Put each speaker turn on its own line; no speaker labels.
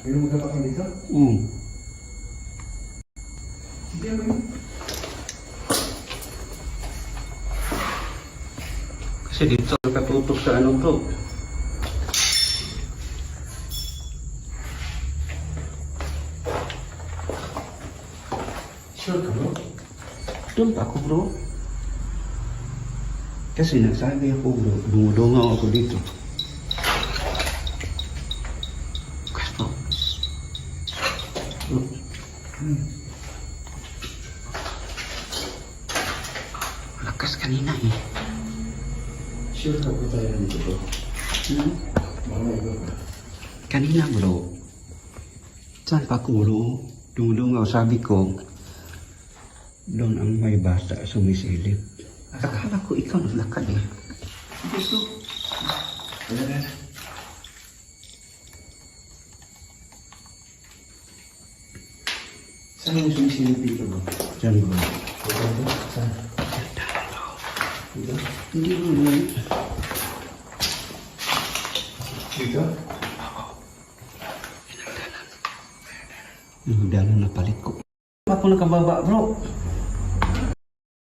Pero magkapa ka dito? Sige mo yun.
Kasi dito nakatutok sa ano to.
Sure ka bro?
Doon pa ako bro. Kasi nagsabi ako bro, dumudungaw ako dito. Kaso. Bro. Lakas kanina eh.
Sure ka po tayo nito bro? Mamaya bro.
Kanina bro. Saan pa ako bro? Dumudungaw sabi ko. Doon ang may bata sumisilip. Akala ko ikaw naglakad eh.
Sige bro. Ayan. Saan yung sumisilip dito bro?
Diyan bro.
Saan? Dito?
Hindi bro.
Dito?
Yung dalan na palit ko. Ako nakababa bro.